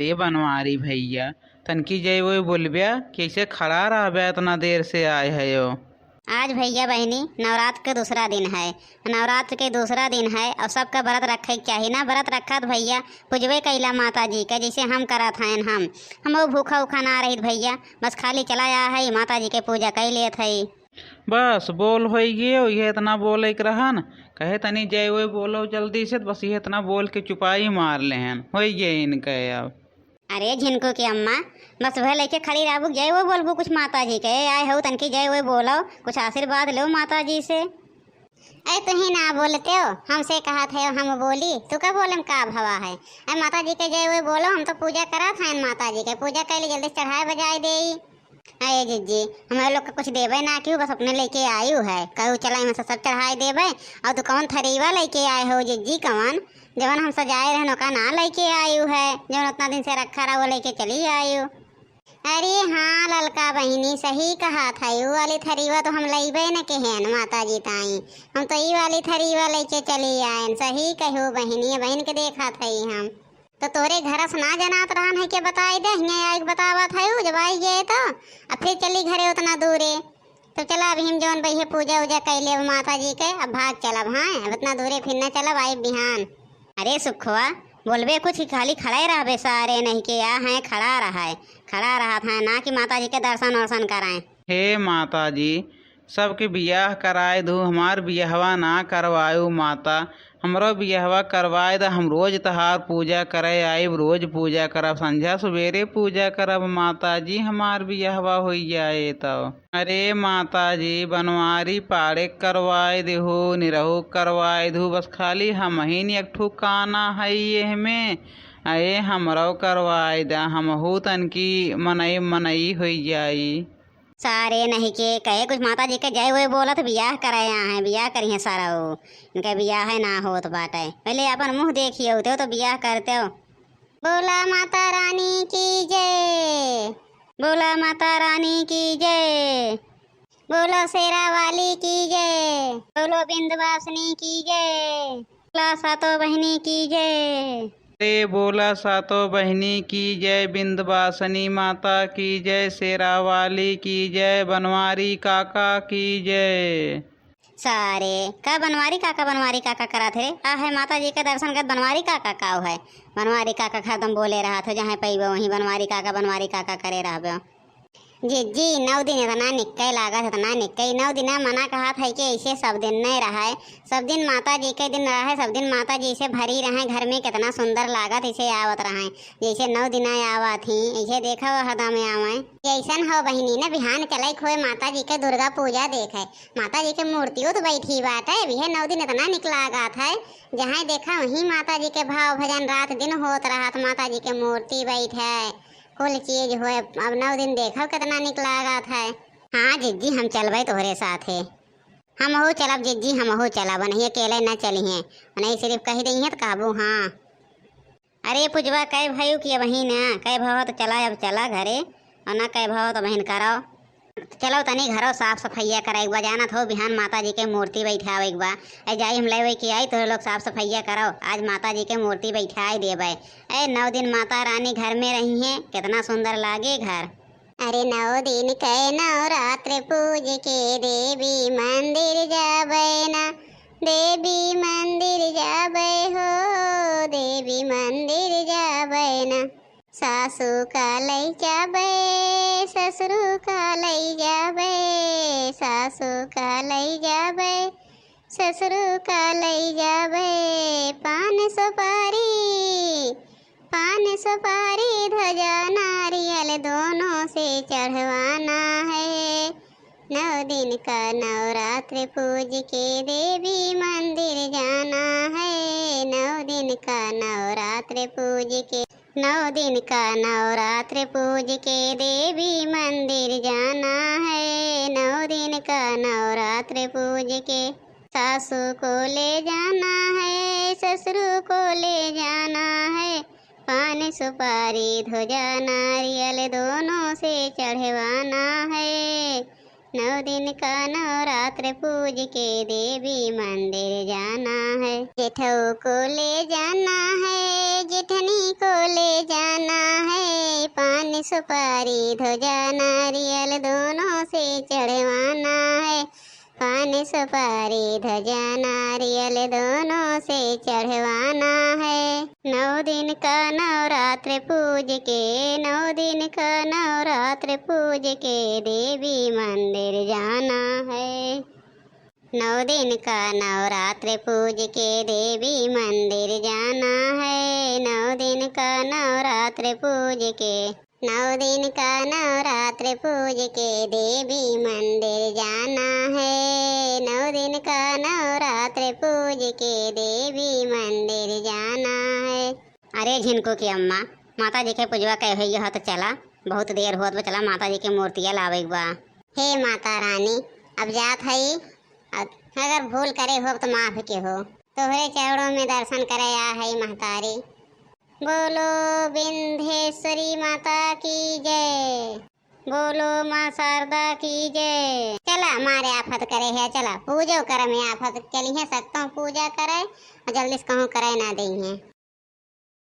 ए बनवारी भैया, तनकी जय वो बोलबिया कैसे खड़ा रहबे इतना देर से आए है यो। आज भैया बहनी नवरात्र के दूसरा दिन है। नवरात्र के दूसरा दिन है और सबका व्रत रखे चाहिए ना। व्रत रखत भैया पूजबे कैला माता जी का जैसे हम करत हैं। हम वो भूखा उखा ना रही भैया, बस खाली चला आया है माता जी के पूजा कर लेत है। बस बोल हो गए ये इतना बोले के रहन कहे तनी जय वो बोलो जल्दी से, बस ये इतना बोल के चुपाई मार लेहन हो गए इनके अब। अरे झिनको की अम्मा बस वह लेके खड़ी रहबू, जय वो बोलबू कुछ माता जी के आए हो तनकी जय वो बोलो, कुछ आशीर्वाद लो माता जी से। अरे तुम ही ना बोलते हो, हमसे कहा थे हम बोली तू का बोलम का भवा है। अरे माता जी के जय वो बोलो, हम तो पूजा करा था माता जी के पूजा कर ली जल्दी चढ़ाए बजाए दे। अरे जीजी हमारे लोग का कुछ देवे ना क्यों, बस अपने लेके आयु है कहू चला में सब चढ़ाए देवे। और तू कौन थरीवा लेके आए हो जीजी, कौन जवन हम सजाए रहनो का ना लेके आयु है, जवन उतना दिन से रखा रहा वो लेके चली आयु। अरे हाँ ललका बहिनी सही कहा था, यू वाली थरीवा तो हम लईबे न के हैं माता जी ताई, हम तो ई वाली थरीवा लेके चली आए। सही कहू बहिनी, बहन के देखा था हम तो तोरे घर से ना जनात रहन है के बताई दे, यहाँ एक बतावा था जब आई गए तो अब फिर चली घरे उतना दूरे। तो चला अब हम जौन बही पूजा उजा कैले माता जी के अब भाग चलब। हाँ अब इतना दूरे फिर न चलब आई बिहान। अरे सुखवा बोलबे कुछ खाली खड़े रहबे सारे नहीं के या हैं खड़ा रहा है, खड़ा रहा था ना कि माता जी के दर्शन वर्शन कराएं। हे माता जी सबके बियाह कराए दू, हमार बियाहवा ना करवायु माता, हमरो बियाहवा करवाए द, हम रोज तहार पूजा करे आइब, रोज पूजा करब, संझा सवेरे पूजा करब माता जी, हमार बियाहवा हो जाए तो। अरे माता जी बनवारी पाड़े करवाए देहो, निरहु करवाए दू, बस खाली हम ही एक ठू काना है ये में, अरे हमरो करवाए द, हमहू तनकी मनई मनई हो जाई। सारे नहीं के कहे कुछ माता जी के जय हुए बोलत बियाह करे यहाँ है, बियाह करिए सारा हो इनके बियाह है ना होत बाटे, पहले अपन मुँह देखिए होते हो तो बियाह करते हो। बोला माता रानी की जय, बोला माता रानी की जय, बोलो शेरा वाली की जय, बोलो बिंदवासिनी की जय, बोला सातों बहनी की जय। अरे बोला सातों बहनी की जय, बिंदवासिनी माता की जय, शेरा वाली की जय, बनवारी काका की जय। सारे का बनवारी काका करा थे आ है माता जी के दर्शन कर बनवारी काका काव है। बनवारी काका खत्म बोले रहा था जहाँ पैबो वहीं बनवारी काका करे रह। जी 9 दिन इतना निक्के लागत इतना निक्के 9 दिन मना कहा था कि ऐसे सब दिन नहीं रहा है, सब दिन माता जी के दिन रहा है, सब दिन माता जी से भरी रहे घर में कितना सुंदर लागत ऐसे आवत रहा है, जैसे 9 दिन आवा थी ऐसे देखा वो हदा में आवे। ऐसा हो बहिनी ने बिहान चलाई खोए माता जी के दुर्गा पूजा देखे, माता जी के मूर्तियों तो बैठी बात है भी है 9 दिन इतना निकला लागत है, जहाँ देखा वहीं माता जी के भाव भजन रात दिन होत रहा, माता जी के मूर्ति बैठे कुल चीज हो। अब 9 दिन देखो कितना निकला था। हाँ जिज्जी हम चलबे तोहरे साथ है, हम हो चलब जिज्जी हम हो चलब, नहीं अकेले न चलिए, नहीं सिर्फ कही दी है तो कहबू हाँ। अरे पुजवा कह भाई कि वहीं ना कह भाव तो चला अब चला घरे और ना कह भाव तो बहन करो चलो तनी घरों साफ सफाइया करा एक बार जाना थो बिहान माता जी के मूर्ति बैठाओ एक बार ऐ जाई हम ले कि आई तो लोग साफ सफाइया करो आज माता जी के मूर्ति बैठाई देवे। 9 दिन माता रानी घर में रही हैं कितना सुंदर लागे घर। अरे 9 दिन के नवरात्र पूज के देवी मंदिर जाबे ना, देवी मंदिर जाबे हो, देवी मंदिर जाबे ना, सासू का लई जाबे ससुरु का लई जाबे, सासू का लई जाबे ससुरु का लई जाबे, पान सुपारी ध्वजा नारियल दोनों से चढ़वाना है। 9 दिन का नवरात्र पूज के देवी मंदिर जाना है, 9 दिन का नवरात्र पूज के 9 दिन का नवरात्र पूज के देवी मंदिर जाना है, 9 दिन का नवरात्र पूज के सासू को ले जाना है ससुर को ले जाना है, पान सुपारी ध्वजा नारियल दोनों से चढ़वाना है, 9 दिन का नवरात्र पूज के देवी मंदिर जाना है। जेठऊ को ले जाना है, जेठनी को ले जाना है। पान सुपारी ध्वजा नारियल दोनों से चढ़वाना है। पान सुपारी ध्वजा नारियल दोनों से चढ़वाना है। 9 दिन का नवरात्र पूज के, 9 दिन का नवरात्र पूज के देवी मंदिर जाना है। 9 दिन का नवरात्र पूज के देवी मंदिर जाना है। 9 दिन का नवरात्र पूज के, 9 दिन का नवरात्र पूज के देवी मंदिर जाना है। 9 दिन का नवरात्र पूज के देवी मंदिर जाना है। अरे झिनको की अम्मा, माता जी के पूजवा कह हो तो चला, बहुत देर होत बा, चला माता जी के मूर्तियाँ लावे बा। हे माता रानी, अब जात हई, अगर भूल करे हो तो माफ के हो। तोहरे चरणों में दर्शन करे आ हई महतारी। बोलो विंध्येश्वरी माता की जय, बोलो माँ शारदा की जय। चला मारे आफत करे है, चला पूजो कर में आफत चली है, सकता हूँ पूजा करे और जल्दी से कहूँ करे ना दी है।